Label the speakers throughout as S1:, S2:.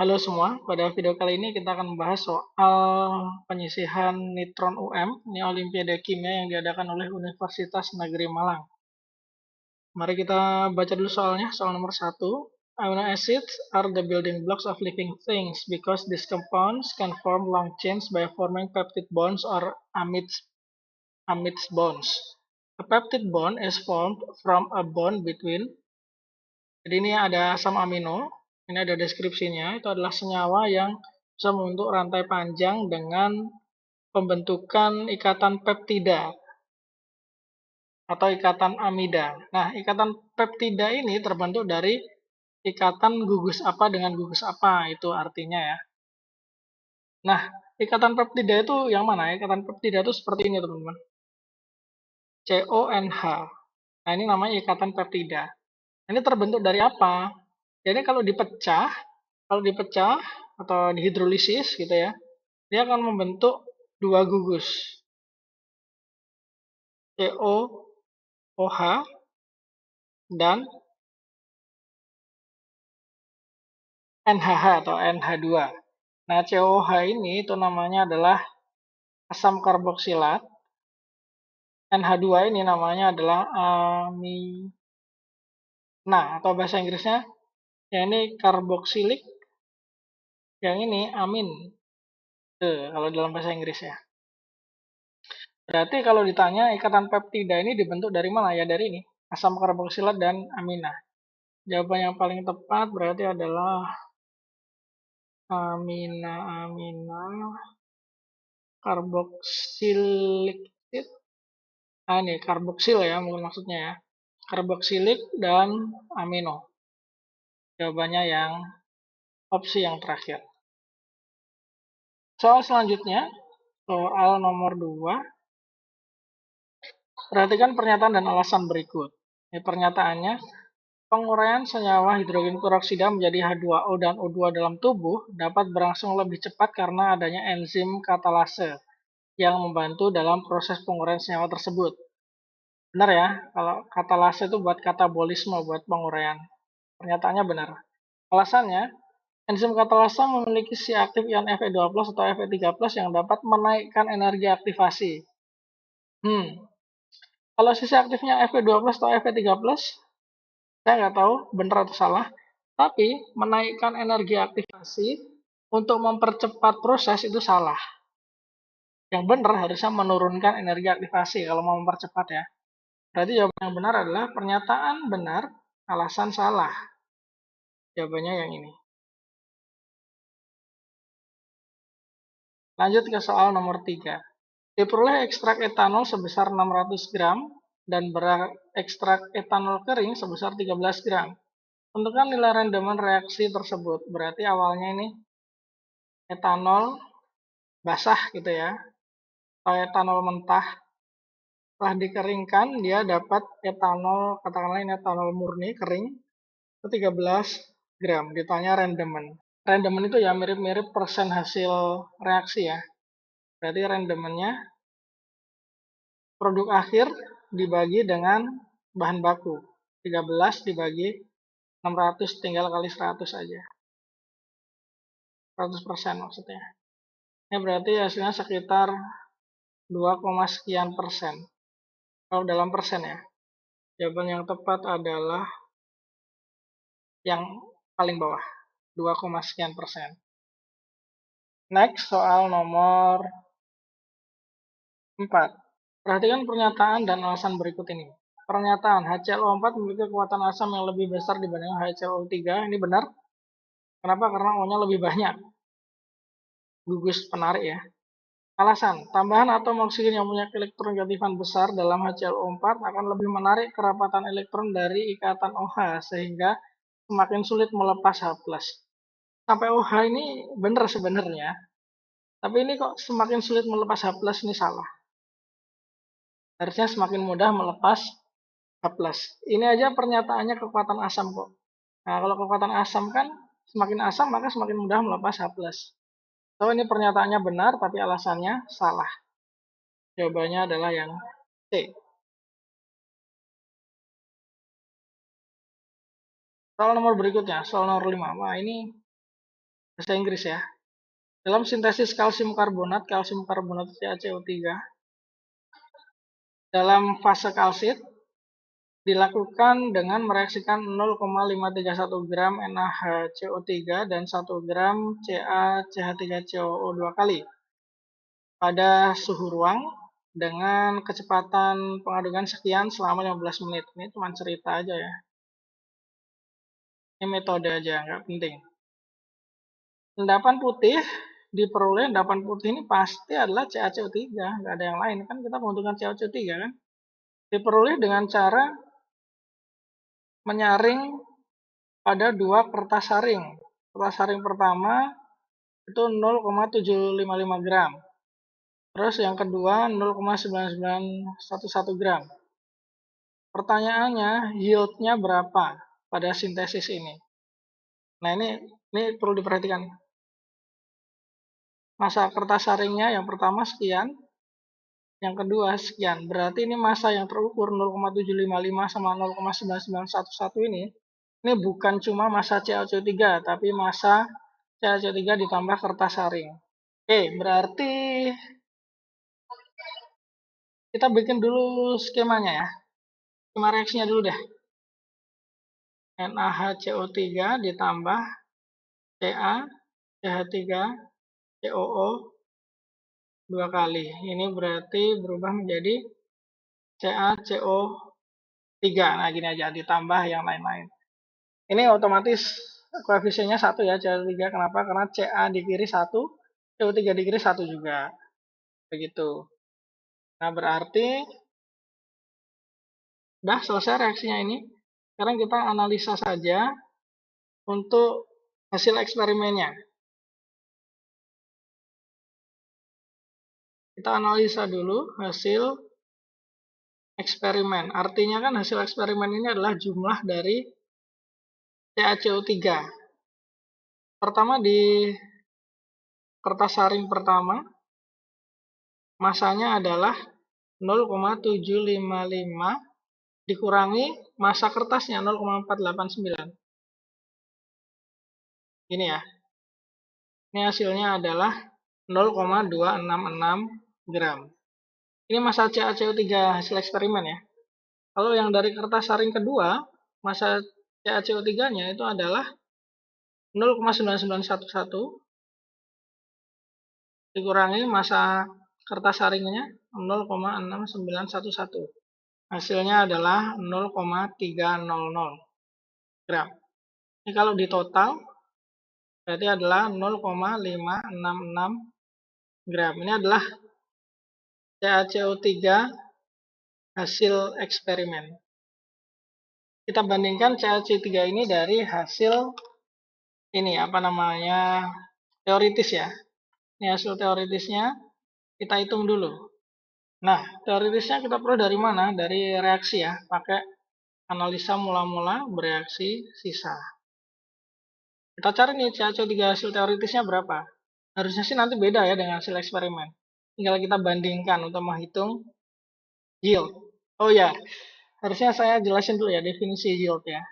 S1: Halo semua, pada video kali ini kita akan membahas soal penyisihan nitron UM, ini Olimpiade Kimia yang diadakan oleh Universitas Negeri Malang. Mari kita baca dulu soalnya, soal nomor 1. Amino acids are the building blocks of living things because these compounds can form long chains by forming peptide bonds or amides bonds. A peptide bond is formed from a bond between. Jadi ini ada asam amino, ini ada deskripsinya, itu adalah senyawa yang bisa membentuk rantai panjang dengan pembentukan ikatan peptida atau ikatan amida. Nah, ikatan peptida ini terbentuk dari ikatan gugus apa dengan gugus apa, itu artinya ya. Nah, ikatan peptida itu yang mana? Ikatan peptida itu seperti ini, teman-teman. CONH. Nah, ini namanya ikatan peptida. Ini terbentuk dari apa? Jadi kalau dipecah atau dihidrolisis gitu ya, dia akan membentuk dua gugus, COOH dan NHH atau NH2. Nah, COOH ini itu namanya adalah asam karboksilat, NH2 ini namanya adalah amina atau bahasa Inggrisnya ya ini karboksilik, yang ini amin. Kalau dalam bahasa Inggris ya. Berarti kalau ditanya ikatan peptida ini dibentuk dari mana? Ya dari ini, asam karboksilat dan amina. Jawaban yang paling tepat berarti adalah amina karboksilik. Ini karboksil ya mungkin maksudnya ya. Karboksilik dan amino. Jawabannya yang opsi yang terakhir. Soal selanjutnya, soal nomor 2. Perhatikan pernyataan dan alasan berikut. Ini pernyataannya, penguraian senyawa hidrogen peroksida menjadi H2O dan O2 dalam tubuh dapat berlangsung lebih cepat karena adanya enzim katalase yang membantu dalam proses penguraian senyawa tersebut. Benar ya, kalau katalase itu buat katabolisme, buat penguraian. Pernyataannya benar. Alasannya, enzim katalase memiliki si aktif ion Fe2+ atau Fe3+ yang dapat menaikkan energi aktivasi. Kalau sisi aktifnya Fe2+ atau Fe3+, saya nggak tahu benar atau salah, tapi menaikkan energi aktivasi untuk mempercepat proses itu salah. Yang benar harusnya menurunkan energi aktivasi kalau mau mempercepat ya. Berarti jawaban yang benar adalah pernyataan benar, alasan salah. Jawabannya yang ini. Lanjut ke soal nomor 3. Diperoleh ekstrak etanol sebesar 600 gram dan ekstrak etanol kering sebesar 13 gram. Tentukan nilai rendemen reaksi tersebut. Berarti awalnya ini etanol basah gitu ya, atau etanol mentah. Setelah dikeringkan, dia dapat etanol, katakanlah ini etanol murni kering, itu 13 gram. Ditanya rendemen. Rendemen itu ya mirip-mirip persen hasil reaksi ya. Berarti rendemennya produk akhir dibagi dengan bahan baku. 13 dibagi 600 tinggal kali 100 aja. 100% maksudnya. Ini berarti hasilnya sekitar 2, sekian persen. Kalau dalam persen ya. Jawaban yang tepat adalah yang paling bawah. 2, sekian persen. Next, soal nomor 4. Perhatikan pernyataan dan alasan berikut ini. Pernyataan HClO4 memiliki kekuatan asam yang lebih besar dibanding HClO3. Ini benar. Kenapa? Karena O-nya lebih banyak. Gugus penarik ya. Alasan, tambahan atom oksigen yang punya elektronegativan besar dalam HClO4 akan lebih menarik kerapatan elektron dari ikatan OH sehingga semakin sulit melepas H+. Sampai OH ini benar sebenarnya, tapi ini kok semakin sulit melepas H+, ini salah. Harusnya semakin mudah melepas H+. Ini aja pernyataannya kekuatan asam kok. Nah, kalau kekuatan asam kan semakin asam maka semakin mudah melepas H+. So, ini pernyataannya benar tapi alasannya salah. Jawabannya adalah yang C. Soal nomor berikutnya, soal nomor 5. Wah, ini bahasa Inggris ya. Dalam sintesis kalsium karbonat CaCO3 dalam fase kalsit dilakukan dengan mereaksikan 0,531 gram NaHCO3 dan 1 gram CaCH3COO 2 kali pada suhu ruang dengan kecepatan pengadukan sekian selama 15 menit. Ini cuma cerita aja ya. Ini metode aja, nggak penting. Endapan putih diperoleh, endapan putih ini pasti adalah CaCO3, nggak ada yang lain. Kan kita membutuhkan CaCO3 kan. Diperoleh dengan cara menyaring pada dua kertas saring. Kertas saring pertama itu 0,755 gram. Terus yang kedua 0,9911 gram. Pertanyaannya, yield-nya berapa pada sintesis ini? Nah, ini perlu diperhatikan. Massa kertas saringnya yang pertama sekian, yang kedua sekian. Berarti ini massa yang terukur 0,755 sama 0,9911 ini bukan cuma massa CaCO3, tapi massa CaCO3 ditambah kertas saring. Oke, berarti kita bikin dulu skemanya ya. Skema reaksinya dulu deh. NaHCO3 ditambah CaCH3COO 2 kali. Ini berarti berubah menjadi CaCO3. Nah, gini aja, ditambah yang lain-lain. Ini otomatis koefisiennya 1 ya, CaCO3. Kenapa? Karena Ca di kiri 1, CO3 di kiri 1 juga. Begitu. Nah, berarti udah selesai reaksinya ini. Sekarang kita analisa saja untuk hasil eksperimennya. Kita analisa dulu hasil eksperimen. Artinya kan hasil eksperimen ini adalah jumlah dari CaCO3. Pertama di kertas saring pertama, masanya adalah 0,755 dikurangi massa kertasnya 0,489. Ini ya. Ini hasilnya adalah 0,266 gram. Ini massa CaCO3 hasil eksperimen ya. Kalau yang dari kertas saring kedua, massa CaCO3-nya itu adalah 0,9911 dikurangi massa kertas saringnya 0,6911. Hasilnya adalah 0,300 gram. Ini kalau di total berarti adalah 0,566 gram. Ini adalah CaCO3 hasil eksperimen. Kita bandingkan CaCO3 ini dari hasil ini apa namanya teoritis ya. Ini hasil teoritisnya kita hitung dulu. Nah, teoritisnya kita perlu dari mana? Dari reaksi ya, pakai analisa mula-mula bereaksi sisa. Kita cari nih CaCO3 hasil teoritisnya berapa. Harusnya sih nanti beda ya dengan hasil eksperimen. Tinggal kita bandingkan untuk menghitung yield. Oh ya, harusnya saya jelasin dulu ya definisi yield ya.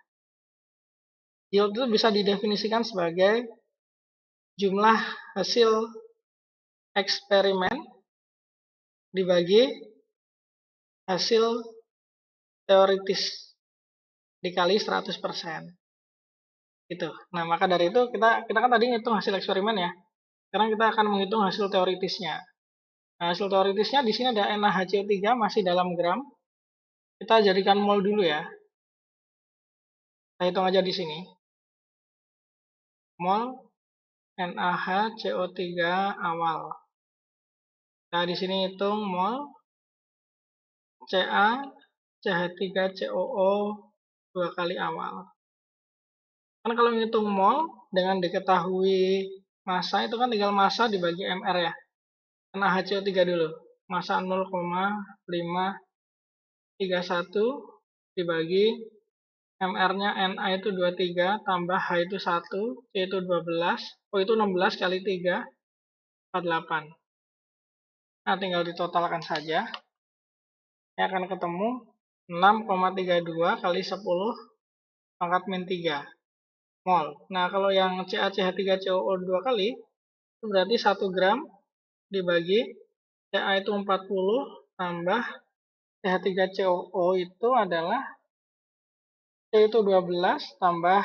S1: Yield itu bisa didefinisikan sebagai jumlah hasil eksperimen dibagi hasil teoritis dikali 100%. Gitu. Nah, maka dari itu kita kan tadi ngitung hasil eksperimen ya. Sekarang kita akan menghitung hasil teoritisnya. Nah, hasil teoritisnya di sini ada NaHCO3 masih dalam gram. Kita jadikan mol dulu ya. Kita hitung aja di sini. Mol NaHCO3 awal. Nah, di sini hitung mol CaCH3COO 2 kali awal. Kan kalau ngitung mol dengan diketahui massa itu kan tinggal massa dibagi mR ya. NaHCO3 dulu. Massa 0,531 dibagi MR-nya Na itu 23 tambah H itu 1, C itu 12, O itu 16 kali 3, 48. Nah, tinggal ditotalkan saja. Ini akan ketemu 6,32 kali 10 pangkat min 3. mol. Nah, kalau yang CaCH3COO 2 kali, itu berarti 1 gram dibagi Ca itu 40 tambah CH3COO itu adalah C itu 12 tambah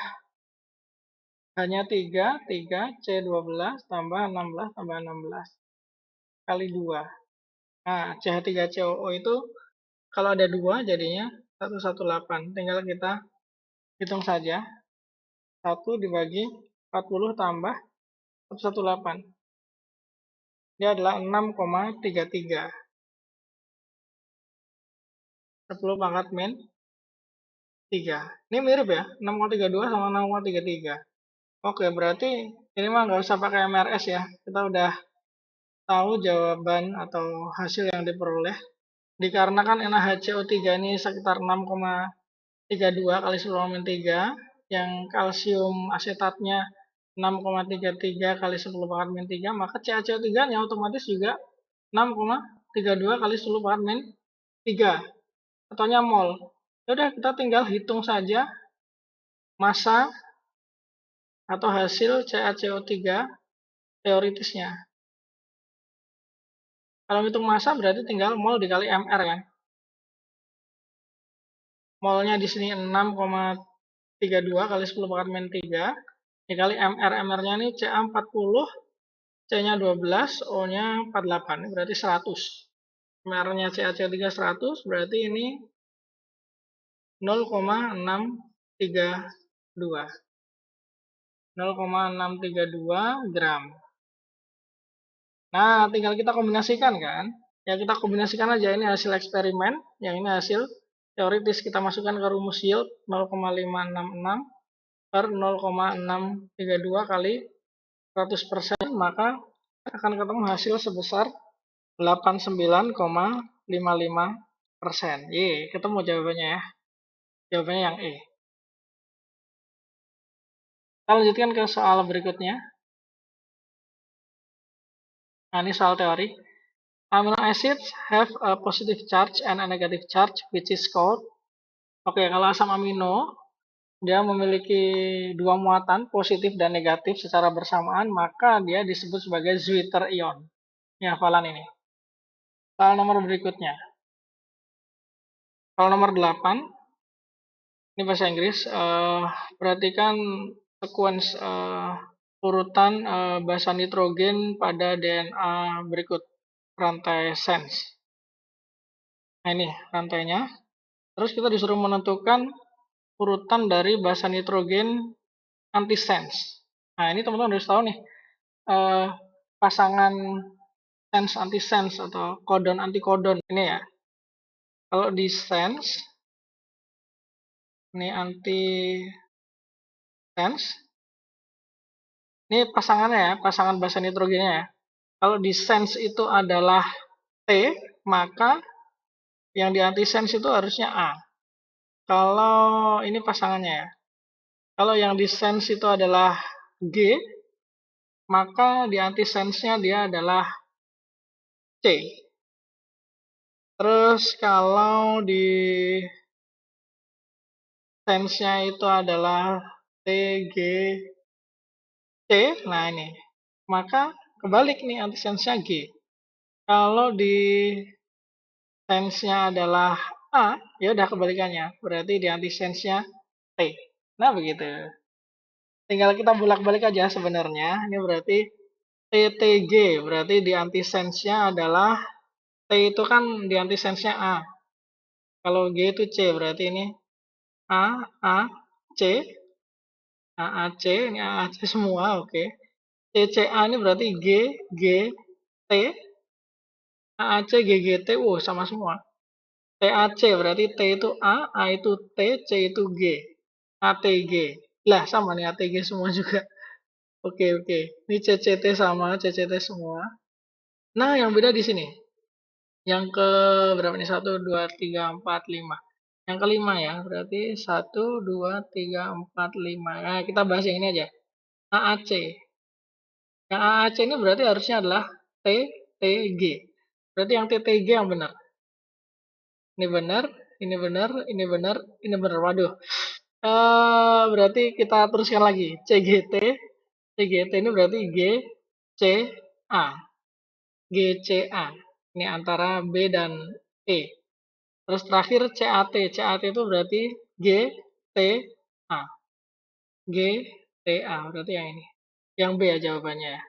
S1: hanya 3, 3, C12 tambah 16 tambah 16 kali 2. Nah, CH3COO itu kalau ada 2 jadinya 118. Tinggal kita hitung saja. 1 dibagi 40 tambah 118. Dia adalah 6,33. 10 pangkat min 3. Ini mirip ya, 6,32 sama 6,33. Oke, berarti ini mah nggak usah pakai MRS ya. Kita udah tahu jawaban atau hasil yang diperoleh. Dikarenakan NaHCO3 ini sekitar 6,32 kali 10 min 3, yang kalsium asetatnya 6,33 kali 10 pangkat min 3, maka CaCO3 nya otomatis juga 6,32 kali 10 pangkat min 3, ataunya mol. Yaudah, kita tinggal hitung saja massa atau hasil CaCO3 teoritisnya. Kalau hitung massa berarti tinggal mol dikali mr kan. Molnya di sini 6,32 kali 10 pangkat min 3 dikali mr. Mr-nya ini Ca40, C-nya 12, O-nya 48. Ini berarti 100. MR-nya CaCO3 100, berarti ini 0,632. 0,632 gram. Nah, tinggal kita kombinasikan kan. Ya, kita kombinasikan aja. Ini hasil eksperimen, yang ini hasil teoritis. Kita masukkan ke rumus yield 0,566 per 0,632 kali 100%, maka akan ketemu hasil sebesar 89,55%. Ye, ketemu jawabannya ya. Jawabannya yang E. Kita lanjutkan ke soal berikutnya. Nah, ini soal teori. Amino acids have a positive charge and a negative charge, which is called. Oke, kalau asam amino dia memiliki dua muatan, positif dan negatif secara bersamaan, maka dia disebut sebagai Zwitter ion. Ini hafalan ini. Soal nomor berikutnya. Soal nomor 8. Ini bahasa Inggris. Perhatikan sequence urutan basa nitrogen pada DNA berikut rantai sense. Nah, ini rantainya. Terus kita disuruh menentukan urutan dari basa nitrogen antisense. Nah, ini teman-teman harus tahu nih, pasangan sense antisense atau kodon antikodon ini ya. Kalau di sense, ini antisense, ini pasangannya ya, pasangan basa nitrogennya ya. Kalau di sense itu adalah T, maka yang di antisense itu harusnya A. Kalau ini pasangannya ya. Kalau yang di sense itu adalah G, maka di antisense-nya dia adalah C. Terus kalau di sense-nya itu adalah T, G, C, nah ini. Maka kebalik nih antisense-nya G. Kalau di sense-nya adalah A, ya udah kebalikannya. Berarti di antisense-nya T. Nah, begitu. Tinggal kita bolak-balik aja sebenarnya. Ini berarti TTG. Berarti di antisense-nya adalah T itu kan di antisense-nya A. Kalau G itu C. Berarti ini A, A, C. AAC. Ini AAC semua. Oke. CCA ini berarti G, G, T. AAC, GGT. Sama semua. TAC berarti T itu A itu T, C itu G. ATG. Lah, sama nih ATG semua juga. Oke, oke. Ini CCT sama, CCT semua. Nah, yang beda di sini. Yang ke berapa nih? 1, 2, 3, 4, 5. Yang kelima ya. Berarti 1, 2, 3, 4, 5. Nah, kita bahas yang ini aja. AAC. Yang AAC ini berarti harusnya adalah TTG. Berarti yang TTG yang benar. Ini benar, ini benar, ini benar, ini benar. Waduh. Berarti kita teruskan lagi. CGT. CGT ini berarti GCA. GCA. Ini antara B dan E. Terus terakhir CAT. CAT itu berarti GTA. GTA. Berarti yang ini. Yang B ya jawabannya ya.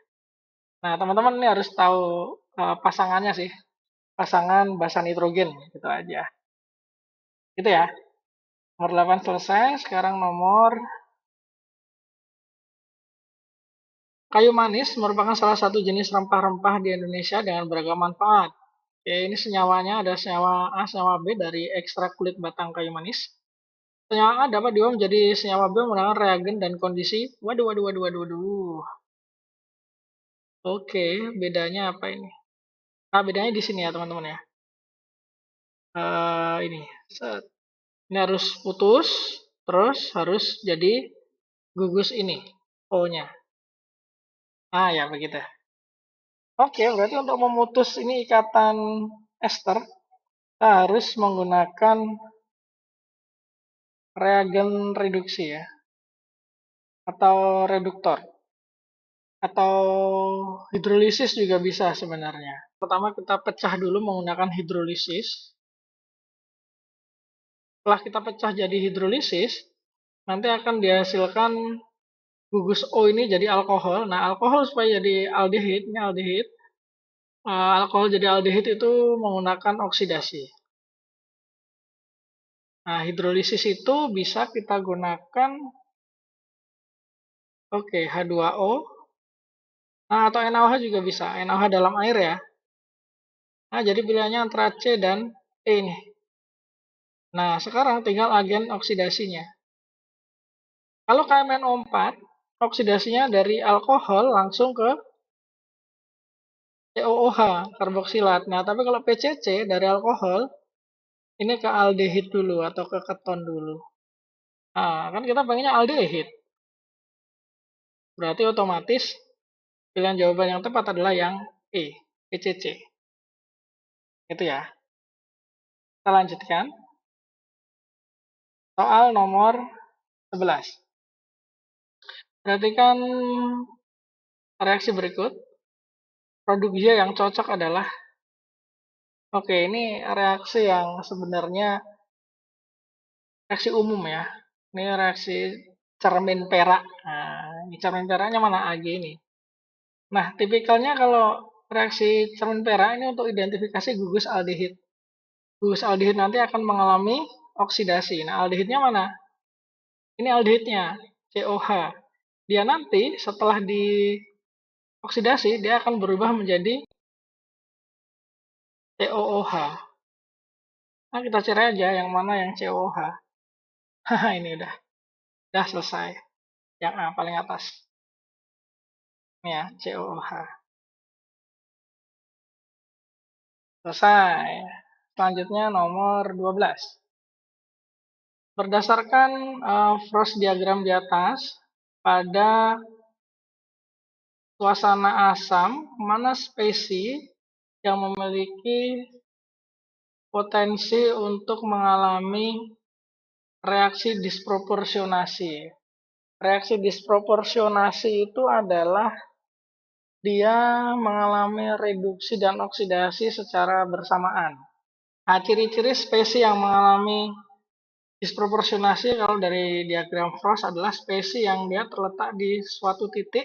S1: Nah, teman-teman ini harus tahu pasangannya sih. Pasangan basa nitrogen. Gitu aja. Gitu ya. Nomor 8 selesai. Sekarang nomor kayu manis merupakan salah satu jenis rempah-rempah di Indonesia dengan beragam manfaat. Oke, ini senyawanya ada senyawa A, senyawa B dari ekstrak kulit batang kayu manis. Senyawa A dapat diolah menjadi senyawa B menggunakan reagen dan kondisi. Waduh, waduh, waduh, waduh, waduh. Oke, bedanya apa ini? Nah, bedanya di sini ya, teman-teman ya. Ini, set. Ini harus putus, terus harus jadi gugus ini, O-nya. Ah, ya, begitu. Oke, berarti untuk memutus ini ikatan ester, kita harus menggunakan reagen reduksi ya, atau reduktor, atau hidrolisis juga bisa sebenarnya. Pertama kita pecah dulu menggunakan hidrolisis. Setelah kita pecah jadi hidrolisis, nanti akan dihasilkan gugus O ini jadi alkohol. Nah, alkohol supaya jadi aldehid, ini aldehid. Alkohol jadi aldehid itu menggunakan oksidasi. Nah, hidrolisis itu bisa kita gunakan, oke, H2O. Nah, atau NaOH juga bisa. NaOH dalam air ya. Nah, jadi pilihannya antara C dan E nih. Nah, sekarang tinggal agen oksidasinya. Kalau KMNO4, oksidasinya dari alkohol langsung ke COOH, karboksilat. Nah, tapi kalau PCC dari alkohol, ini ke aldehid dulu atau ke keton dulu. Nah, kan kita pengennya aldehid. Berarti otomatis pilihan jawaban yang tepat adalah yang E, PCC. Itu ya. Kita lanjutkan. Soal nomor 11. Perhatikan reaksi berikut. Produk Y yang cocok adalah, oke, ini reaksi yang sebenarnya reaksi umum ya. Ini reaksi cermin perak. Nah, ini cermin peraknya mana? Ag ini. Nah, tipikalnya kalau reaksi cermin perak ini untuk identifikasi gugus aldehid. Gugus aldehid nanti akan mengalami oksidasi. Nah, aldehidnya mana? Ini aldehidnya, COH. Dia nanti setelah dioksidasi, dia akan berubah menjadi COOH. Nah, kita cari aja yang mana yang COOH. Haha, ini udah selesai. Yang A paling atas. Ini ya, COOH. Selesai. Selanjutnya nomor 12. Berdasarkan Frost diagram di atas, pada suasana asam, mana spesies yang memiliki potensi untuk mengalami reaksi disproporsionasi. Reaksi disproporsionasi itu adalah dia mengalami reduksi dan oksidasi secara bersamaan. Nah, ciri-ciri spesies yang mengalami disproporsionasi kalau dari diagram Frost adalah spesies yang dia terletak di suatu titik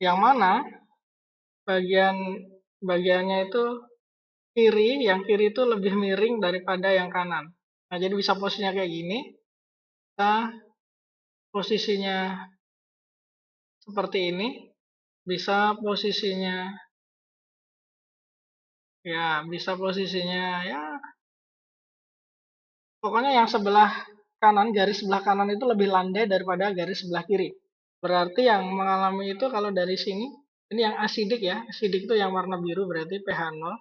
S1: yang mana bagiannya itu kiri, yang kiri itu lebih miring daripada yang kanan. Nah, jadi bisa posisinya kayak gini, bisa posisinya seperti ini, bisa posisinya bisa posisinya ya pokoknya yang sebelah kanan, garis sebelah kanan itu lebih landai daripada garis sebelah kiri. Berarti yang mengalami itu kalau dari sini, ini yang asidik ya, asidik itu yang warna biru berarti pH 0.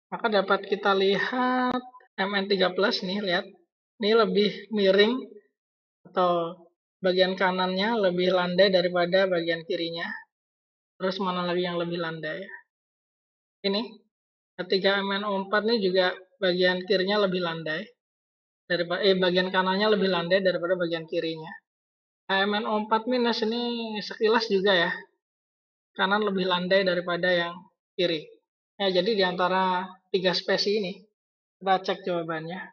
S1: Maka dapat kita lihat Mn3+ nih, lihat. Ini lebih miring atau bagian kanannya lebih landai daripada bagian kirinya. Terus mana lagi yang lebih landai? Ini, ketiga MnO4 ini juga bagian kirinya lebih landai. daripada bagian kanannya lebih landai daripada bagian kirinya. HMNO4 minus ini sekilas juga ya, kanan lebih landai daripada yang kiri. Ya, jadi di antara tiga spesies ini, kita cek jawabannya.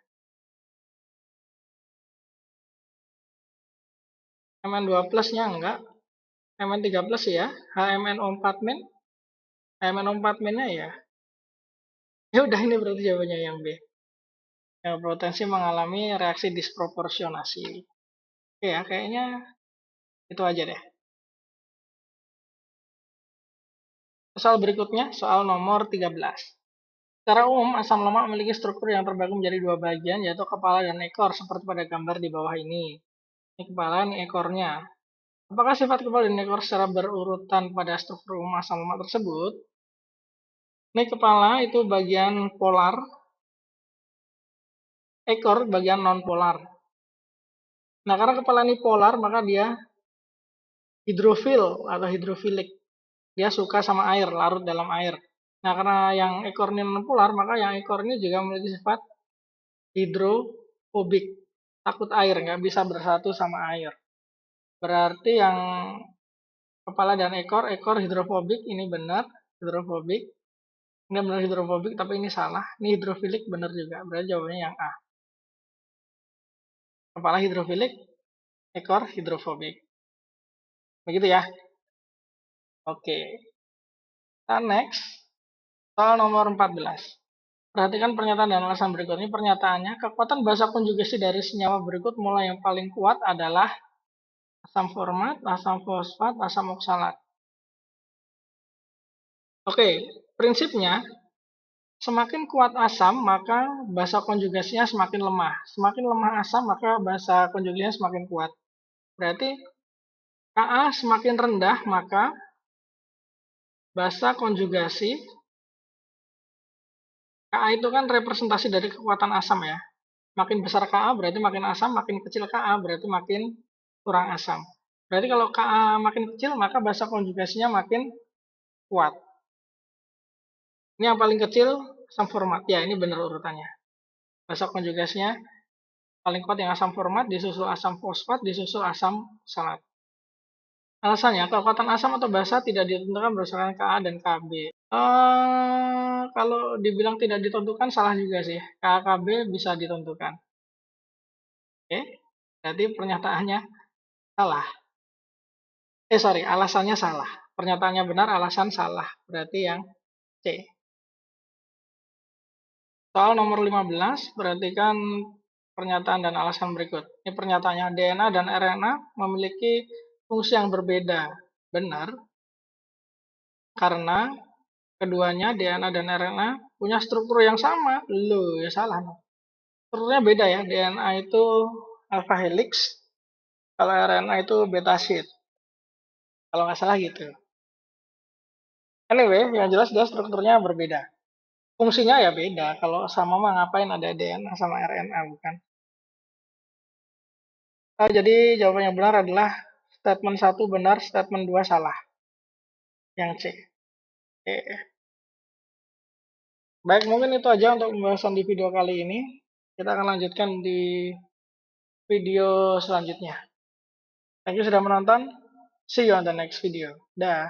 S1: HMN2 plusnya enggak, HMN3 plus ya, HMNO4 min, HMNO4 minnya ya. Ya udah, ini berarti jawabannya yang B. Ya, potensi mengalami reaksi disproporsionasi. Oke ya, kayaknya itu aja deh. Soal berikutnya, soal nomor 13. Secara umum, asam lemak memiliki struktur yang terbagi menjadi dua bagian, yaitu kepala dan ekor, seperti pada gambar di bawah ini. Ini kepala, ini ekornya. Apakah sifat kepala dan ekor secara berurutan pada struktur umum asam lemak tersebut? Ini kepala itu bagian polar, ekor bagian non-polar. Nah, karena kepala ini polar, maka dia hidrofil atau hidrofilik. Dia suka sama air, larut dalam air. Nah, karena yang ekor ini non-polar, maka yang ekor ini juga memiliki sifat hidrofobik, takut air, nggak bisa bersatu sama air. Berarti yang kepala dan ekor hidrofobik, ini benar, hidrofobik. Ini benar hidrofobik, tapi ini salah. Ini hidrofilik benar juga, berarti jawabannya yang A. Kepala hidrofilik, ekor hidrofobik. Begitu ya. Oke. Kita next, soal nomor 14. Perhatikan pernyataan dan alasan berikut ini. Pernyataannya, kekuatan bahasa konjugasi dari senyawa berikut mulai yang paling kuat adalah asam format, asam fosfat, asam oksalat. Oke, prinsipnya semakin kuat asam maka bahasa konjugasinya semakin lemah. Semakin lemah asam maka bahasa konjugasinya semakin kuat. Berarti Ka semakin rendah maka bahasa konjugasi Ka itu kan representasi dari kekuatan asam ya. Makin besar Ka berarti makin asam, makin kecil Ka berarti makin kurang asam. Berarti kalau Ka makin kecil maka bahasa konjugasinya makin kuat. Ini yang paling kecil asam format. Ya, ini benar urutannya. Bahasa konjugasinya paling kuat yang asam format, disusul asam fosfat, disusul asam salat. Alasannya, kekuatan asam atau basa tidak ditentukan berdasarkan Ka dan Kb. Kalau dibilang tidak ditentukan salah juga sih. Ka Kb bisa ditentukan. Oke, berarti pernyataannya salah. Sorry, alasannya salah. Pernyataannya benar, alasan salah. Berarti yang C. Soal nomor 15, perhatikan pernyataan dan alasan berikut. Ini pernyataannya, DNA dan RNA memiliki fungsi yang berbeda. Benar, karena keduanya DNA dan RNA punya struktur yang sama. Loh, ya salah. Strukturnya beda ya. DNA itu alpha helix, kalau RNA itu beta sheet. Kalau nggak salah gitu. Anyway, yang jelas dia strukturnya berbeda. Fungsinya ya beda. Kalau sama mah ngapain ada DNA sama RNA, bukan? Jadi jawaban yang benar adalah statement 1 benar, statement 2 salah. Yang C. Oke. Baik, mungkin itu aja untuk pembahasan di video kali ini. Kita akan lanjutkan di video selanjutnya. Thank you sudah menonton. See you on the next video. Dah.